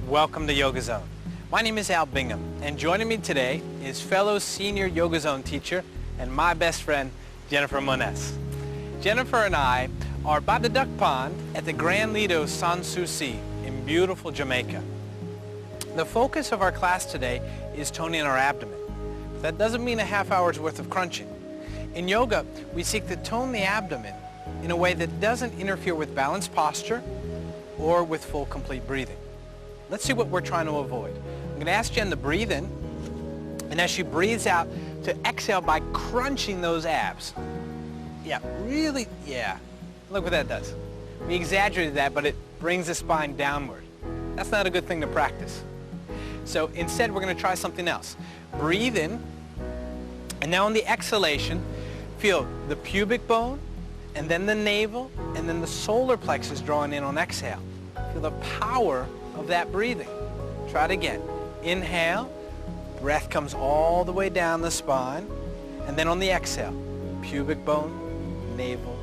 Welcome to Yoga Zone. My name is Bingham, and joining me today is fellow senior Yoga Zone teacher and my best friend, Jennifer Monness. Jennifer and I are by the duck pond at the Grand Lido Sans Souci in beautiful Jamaica. The focus of our class today is toning our abdomen. That doesn't mean a half hour's worth of crunching. In yoga, we seek to tone the abdomen in a way that doesn't interfere with balanced posture or with full, complete breathing. Let's see what we're trying to avoid. I'm going to ask Jen to breathe in, and as she breathes out, to exhale by crunching those abs. Yeah, really, yeah. Look what that does. We exaggerated that, but it brings the spine downward. That's not a good thing to practice. So instead, we're going to try something else. Breathe in, and now on the exhalation, feel the pubic bone, and then the navel, and then the solar plexus drawing in on exhale. Feel the power of that breathing. Try it again. Inhale, breath comes all the way down the spine, and then on the exhale, pubic bone, navel,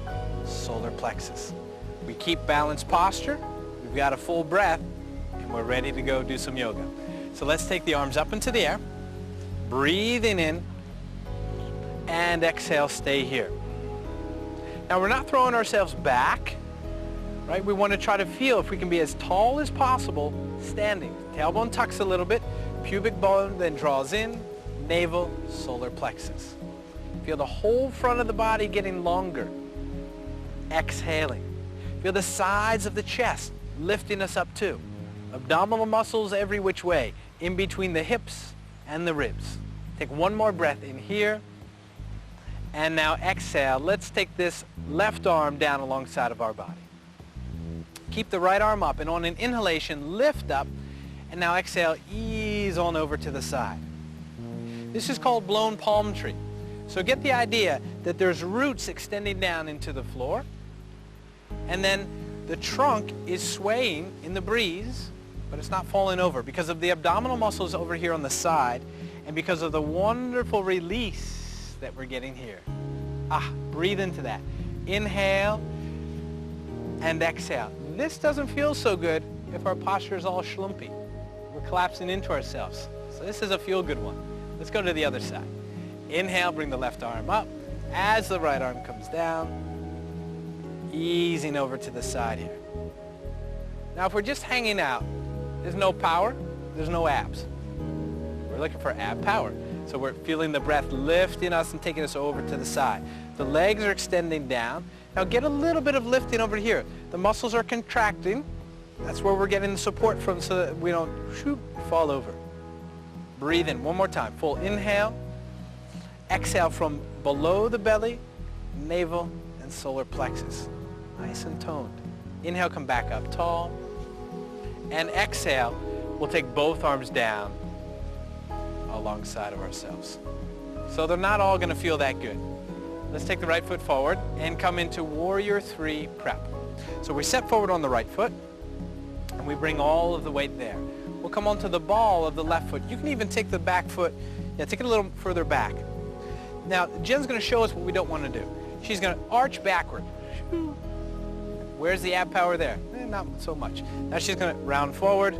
solar plexus. We keep balanced posture, we've got a full breath, and we're ready to go do some yoga. So let's take the arms up into the air, breathing in, and exhale, stay here. Now we're not throwing ourselves back, right? We want to try to feel if we can be as tall as possible standing. Tailbone tucks a little bit, pubic bone then draws in, navel, solar plexus. Feel the whole front of the body getting longer. Exhaling. Feel the sides of the chest lifting us up too. Abdominal muscles every which way, in between the hips and the ribs. Take one more breath in here. And now exhale. Let's take this left arm down alongside of our body. Keep the right arm up, and on an inhalation, lift up, and now exhale, ease on over to the side. This is called blown palm tree. So get the idea that there's roots extending down into the floor, and then the trunk is swaying in the breeze, but it's not falling over because of the abdominal muscles over here on the side, and because of the wonderful release that we're getting here. Breathe into that. Inhale and exhale. This doesn't feel so good if our posture is all schlumpy. We're collapsing into ourselves. So this is a feel-good one. Let's go to the other side. Inhale, bring the left arm up. As the right arm comes down, easing over to the side here. Now if we're just hanging out, there's no power, there's no abs. We're looking for ab power. So we're feeling the breath lifting us and taking us over to the side. The legs are extending down. Now get a little bit of lifting over here. The muscles are contracting. That's where we're getting the support from so that we don't fall over. Breathe in one more time. Full inhale. Exhale from below the belly, navel, and solar plexus. Nice and toned. Inhale, come back up tall. And exhale, we'll take both arms down alongside of ourselves. So they're not all going to feel that good. Let's take the right foot forward and come into Warrior 3 prep. So we step forward on the right foot and we bring all of the weight there. We'll come onto the ball of the left foot. You can even take the back foot, take it a little further back. Now Jen's going to show us what we don't want to do. She's going to arch backward. Where's the ab power there? Not so much. Now she's going to round forward.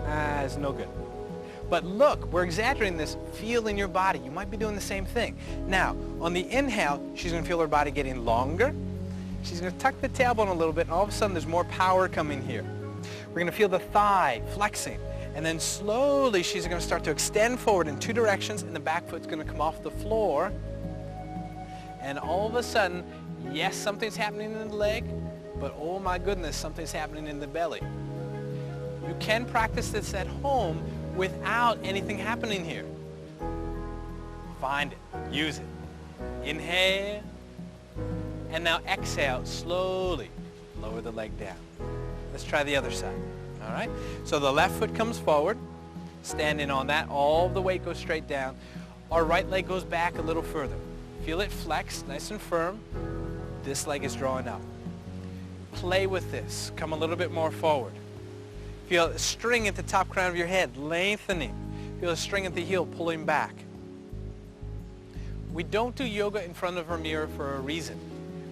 It's no good. But look, we're exaggerating this. Feel in your body. You might be doing the same thing. Now, on the inhale, she's going to feel her body getting longer. She's going to tuck the tailbone a little bit, and all of a sudden there's more power coming here. We're going to feel the thigh flexing. And then slowly she's going to start to extend forward in two directions, and the back foot's going to come off the floor. And all of a sudden, yes, something's happening in the leg, but oh my goodness, something's happening in the belly. You can practice this at home without anything happening here. Find it, use it. Inhale, and now exhale, slowly lower the leg down. Let's try the other side, all right? So the left foot comes forward, standing on that, all the weight goes straight down. Our right leg goes back a little further. Feel it flex, nice and firm. This leg is drawing up. Play with this, come a little bit more forward. Feel a string at the top crown of your head, lengthening. Feel a string at the heel, pulling back. We don't do yoga in front of a mirror for a reason.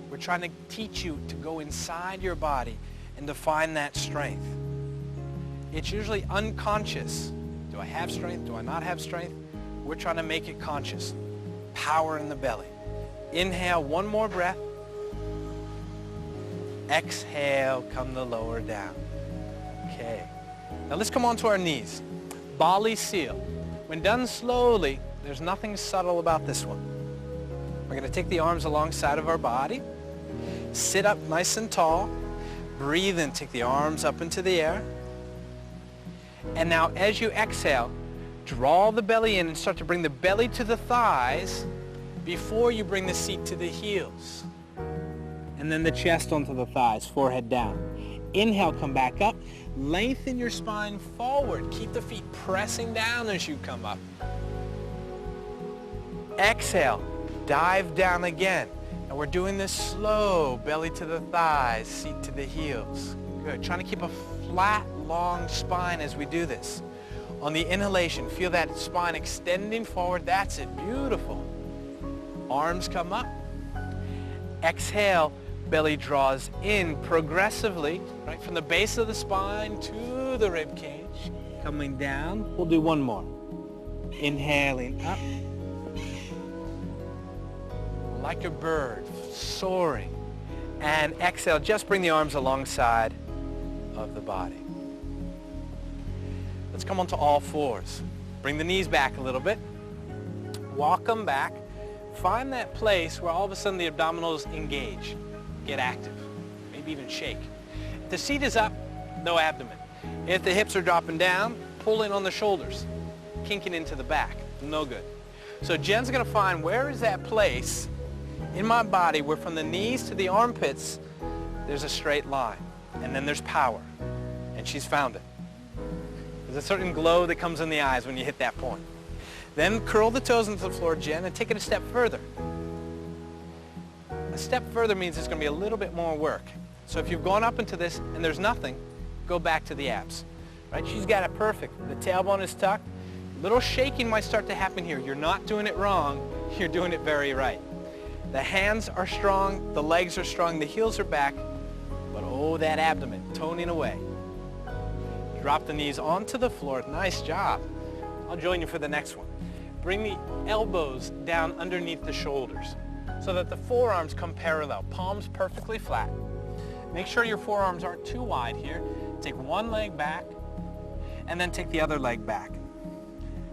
We're trying to teach you to go inside your body and to find that strength. it's usually unconscious. Do I have strength? Do I not have strength? We're trying to make it conscious. Power in the belly. Inhale, one more breath. Exhale, come the lower down. Okay. Now let's come on to our knees. Bali seal. When done slowly, there's nothing subtle about this one. We're going to take the arms alongside of our body. Sit up nice and tall. Breathe in, take the arms up into the air. And now as you exhale, draw the belly in and start to bring the belly to the thighs before you bring the seat to the heels. And then the chest onto the thighs, forehead down. Inhale, come back up. Lengthen your spine forward. Keep the feet pressing down as you come up. Exhale, dive down again. And we're doing this slow, belly to the thighs, seat to the heels. Good, trying to keep a flat, long spine as we do this. On the inhalation, feel that spine extending forward. That's it, beautiful. Arms come up. Exhale, belly draws in progressively, right from the base of the spine to the rib cage. Coming down, we'll do one more. Inhaling up. Like a bird, soaring. And exhale, just bring the arms alongside of the body. Let's come onto all fours. Bring the knees back a little bit. Walk them back. Find that place where all of a sudden the abdominals engage. Get active. Maybe even shake. If the seat is up, no abdomen. If the hips are dropping down, pull in on the shoulders. Kinking into the back. No good. So Jen's going to find where is that place in my body where from the knees to the armpits there's a straight line. And then there's power. And she's found it. There's a certain glow that comes in the eyes when you hit that point. Then curl the toes into the floor, Jen, and take it a step further. A step further means it's going to be a little bit more work. So if you've gone up into this and there's nothing, go back to the abs. Right? She's got it perfect. The tailbone is tucked. Little shaking might start to happen here. You're not doing it wrong. You're doing it very right. The hands are strong. The legs are strong. The heels are back. But oh, that abdomen, toning away. Drop the knees onto the floor. Nice job. I'll join you for the next one. Bring the elbows down underneath the shoulders so that the forearms come parallel. Palms perfectly flat. Make sure your forearms aren't too wide here. Take one leg back and then take the other leg back.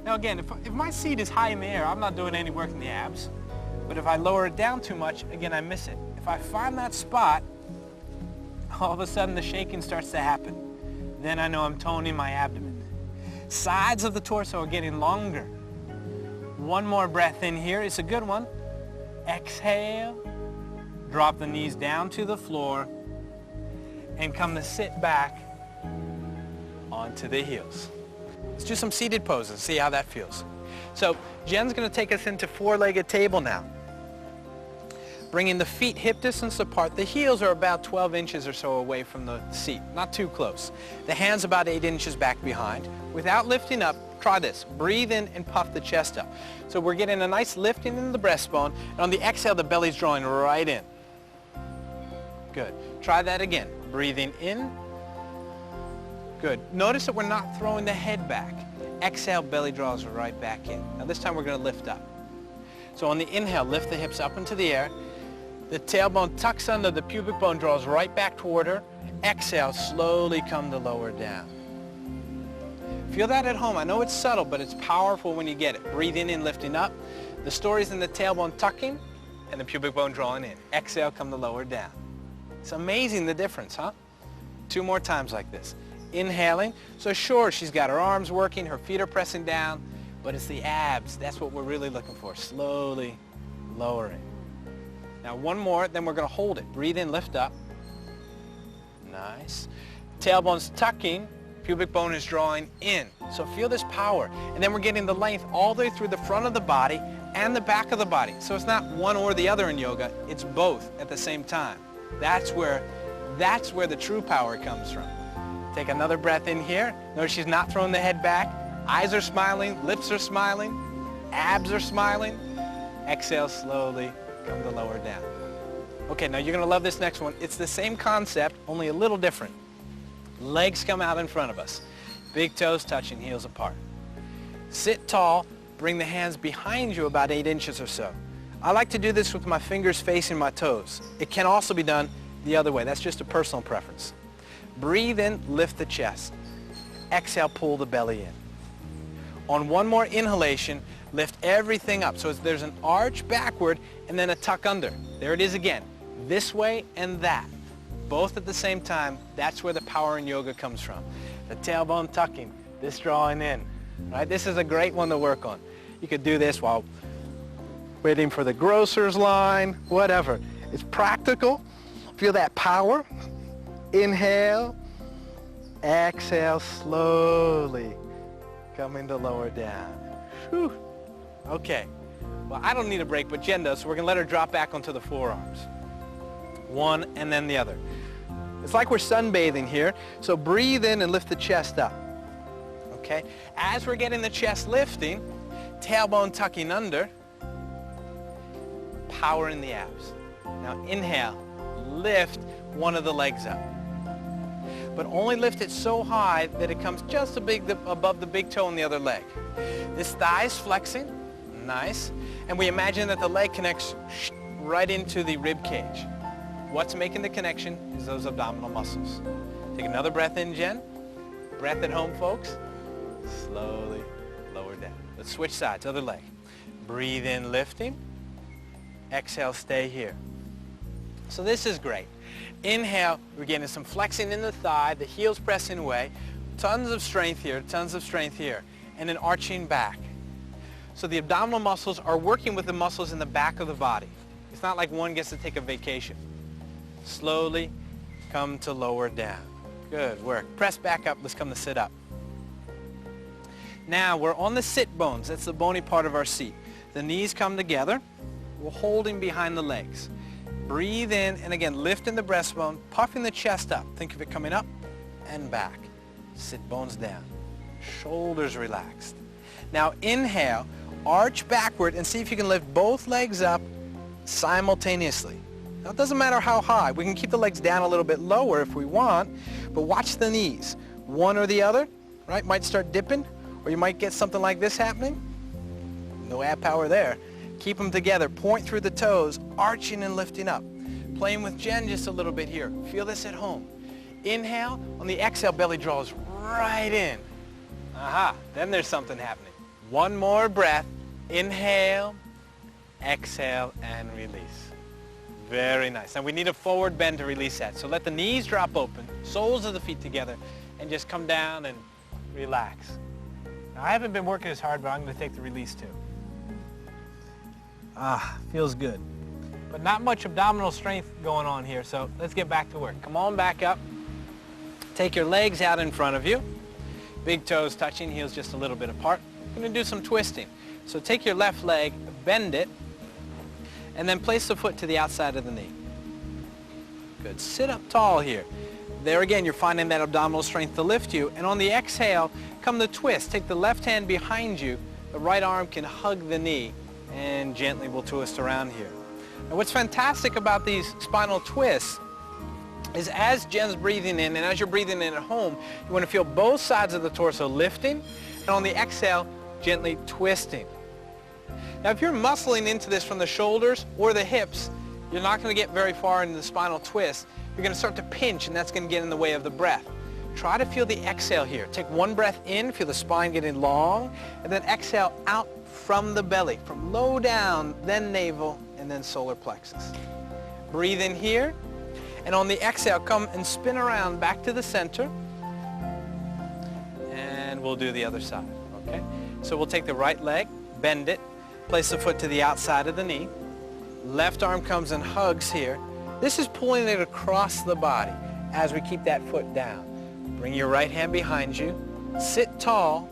Now again, if my seat is high in the air, I'm not doing any work in the abs. But if I lower it down too much, again, I miss it. If I find that spot, all of a sudden the shaking starts to happen. Then I know I'm toning my abdomen. Sides of the torso are getting longer. One more breath in here. It's a good one. Exhale. Drop the knees down to the floor and come to sit back onto the heels. Let's do some seated poses, see how that feels. So Jen's going to take us into four-legged table now. Bringing the feet hip distance apart. The heels are about 12 inches or so away from the seat, not too close. The hands about 8 inches back behind. Without lifting up, try this. Breathe in and puff the chest up. So we're getting a nice lifting in the breastbone, and on the exhale, the belly's drawing right in. Good. Try that again. Breathing in. Good. Notice that we're not throwing the head back. Exhale, belly draws right back in. Now this time we're going to lift up. So on the inhale, lift the hips up into the air. The tailbone tucks under, the pubic bone draws right back toward her. Exhale, slowly come to lower down. Feel that at home. I know it's subtle, but it's powerful when you get it. Breathe in and lifting up. The story's in the tailbone tucking and the pubic bone drawing in. Exhale, come to lower down. It's amazing the difference, huh? 2 more times like this. Inhaling. So sure, she's got her arms working, her feet are pressing down, but it's the abs. That's what we're really looking for. Slowly lowering. Now one more, then we're going to hold it. Breathe in, lift up. Nice. Tailbone's tucking, pubic bone is drawing in. So feel this power. And then we're getting the length all the way through the front of the body and the back of the body. So it's not one or the other in yoga, it's both at the same time. That's where the true power comes from. Take another breath in here. Notice she's not throwing the head back. Eyes are smiling, lips are smiling, abs are smiling. Exhale slowly, come to lower down. Okay, now you're going to love this next one. It's the same concept, only a little different. Legs come out in front of us. Big toes touching, heels apart. Sit tall, bring the hands behind you about 8 inches or so. I like to do this with my fingers facing my toes. It can also be done the other way. That's just a personal preference. Breathe in, lift the chest. Exhale, pull the belly in. On one more inhalation, lift everything up. So there's an arch backward and then a tuck under. There it is again. This way and that. Both at the same time. That's where the power in yoga comes from. The tailbone tucking, this drawing in. Right? This is a great one to work on. You could do this while waiting for the grocer's line, whatever. It's practical. Feel that power. Inhale. Exhale slowly. Coming to lower down. Whew. Okay. Well, I don't need a break, but Jen does, so we're going to let her drop back onto the forearms. One and then the other. It's like we're sunbathing here, so breathe in and lift the chest up. Okay? As we're getting the chest lifting, tailbone tucking under, power in the abs. Now inhale, lift one of the legs up. But only lift it so high that it comes just above the big toe on the other leg. This thigh is flexing, nice, and we imagine that the leg connects right into the rib cage. What's making the connection is those abdominal muscles. Take another breath in, Jen. Breath at home, folks. Slowly lower down. Let's switch sides, other leg. Breathe in, lifting. Exhale, stay here. So this is great. Inhale, we're getting some flexing in the thigh, the heels pressing away. Tons of strength here, tons of strength here. And then arching back. So the abdominal muscles are working with the muscles in the back of the body. It's not like one gets to take a vacation. Slowly come to lower down. Good work. Press back up. Let's come to sit up. Now we're on the sit bones. That's the bony part of our seat. The knees come together. We're holding behind the legs. Breathe in and again lifting the breastbone, puffing the chest up. Think of it coming up and back. Sit bones down. Shoulders relaxed. Now inhale, arch backward and see if you can lift both legs up simultaneously. Now it doesn't matter how high. We can keep the legs down a little bit lower if we want, but watch the knees. One or the other, right? Might start dipping, or you might get something like this happening. No ab power there. Keep them together. Point through the toes, arching and lifting up. Playing with Jen just a little bit here. Feel this at home. Inhale. On the exhale, belly draws right in. Aha. Then there's something happening. One more breath. Inhale, exhale, and release. Very nice. Now we need a forward bend to release that. So let the knees drop open, soles of the feet together, and just come down and relax. Now I haven't been working as hard, but I'm going to take the release too. Ah, feels good. But not much abdominal strength going on here, so let's get back to work. Come on back up. Take your legs out in front of you. Big toes touching, heels just a little bit apart. We're going to do some twisting. So take your left leg, bend it, and then place the foot to the outside of the knee. Good. Sit up tall here. There again, you're finding that abdominal strength to lift you. And on the exhale, come to twist. Take the left hand behind you. The right arm can hug the knee, and gently we'll twist around here. And what's fantastic about these spinal twists is as Jen's breathing in and as you're breathing in at home, you want to feel both sides of the torso lifting, and on the exhale, gently twisting. Now if you're muscling into this from the shoulders or the hips, you're not going to get very far into the spinal twist. You're going to start to pinch, and that's going to get in the way of the breath. Try to feel the exhale here. Take one breath in, feel the spine getting long, and then exhale out from the belly, from low down, then navel, and then solar plexus. Breathe in here, and on the exhale, come and spin around back to the center, and we'll do the other side, okay? So we'll take the right leg, bend it, place the foot to the outside of the knee, left arm comes and hugs here. This is pulling it across the body as we keep that foot down. Bring your right hand behind you, sit tall,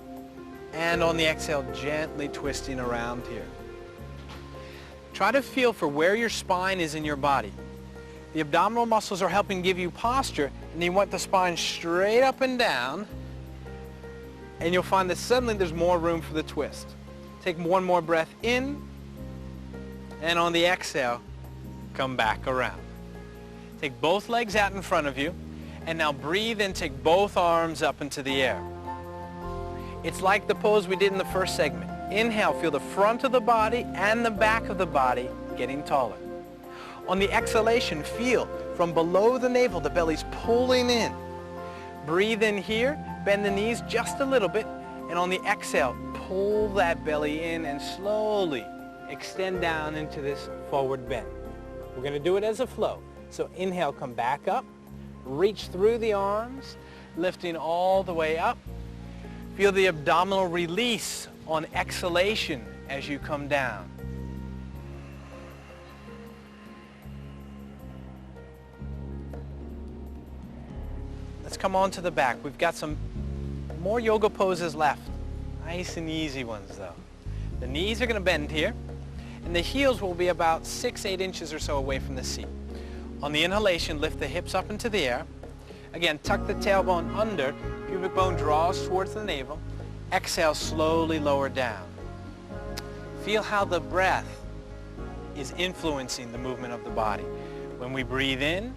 and on the exhale, gently twisting around here. Try to feel for where your spine is in your body. The abdominal muscles are helping give you posture, and you want the spine straight up and down, and you'll find that suddenly there's more room for the twist. Take one more breath in, and on the exhale, come back around. Take both legs out in front of you, and now breathe and take both arms up into the air. It's like the pose we did in the first segment. Inhale, feel the front of the body and the back of the body getting taller. On the exhalation, feel from below the navel, the belly's pulling in. Breathe in here, bend the knees just a little bit, and on the exhale, pull that belly in and slowly extend down into this forward bend. We're going to do it as a flow. So inhale, come back up, reach through the arms, lifting all the way up. Feel the abdominal release on exhalation as you come down. Let's come on to the back. We've got some more yoga poses left. Nice and easy ones though. The knees are going to bend here, and the heels will be about 6-8 inches or so away from the seat. On the inhalation, lift the hips up into the air. Again, tuck the tailbone under, pubic bone draws towards the navel. Exhale, slowly lower down. Feel how the breath is influencing the movement of the body. When we breathe in,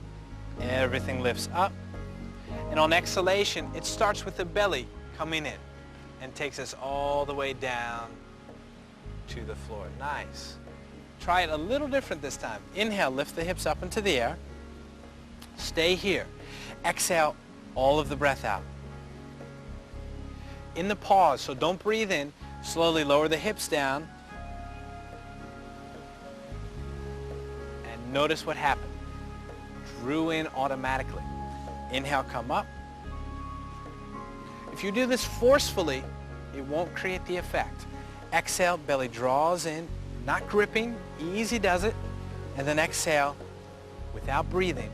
everything lifts up. And on exhalation, it starts with the belly coming in and takes us all the way down to the floor. Nice. Try it a little different this time. Inhale, lift the hips up into the air. Stay here. Exhale all of the breath out. In the pause, so don't breathe in, slowly lower the hips down. And notice what happened. Drew in automatically. Inhale, come up. If you do this forcefully, it won't create the effect. Exhale, belly draws in, not gripping, easy does it. And then exhale, without breathing,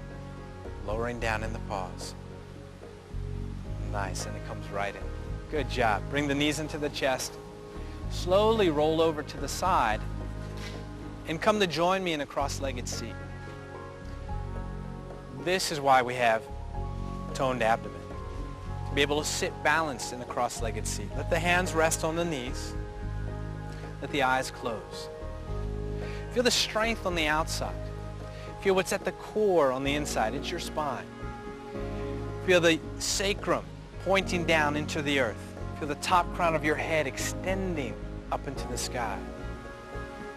lowering down in the pause. Nice, and it comes right in. Good job. Bring the knees into the chest. Slowly roll over to the side and come to join me in a cross-legged seat. This is why we have toned abdomen. To be able to sit balanced in a cross-legged seat. Let the hands rest on the knees. Let the eyes close. Feel the strength on the outside. Feel what's at the core on the inside. It's your spine. Feel the sacrum pointing down into the earth. Feel the top crown of your head extending up into the sky.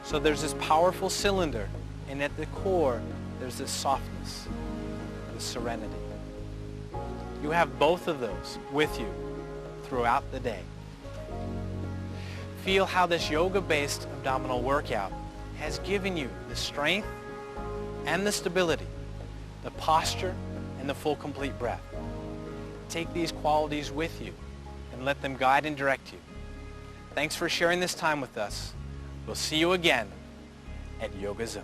So there's this powerful cylinder, and at the core, there's this softness, this serenity. You have both of those with you throughout the day. Feel how this yoga-based abdominal workout has given you the strength and the stability, the posture, and the full complete breath. Take these qualities with you and let them guide and direct you. Thanks for sharing this time with us. We'll see you again at Yoga Zone.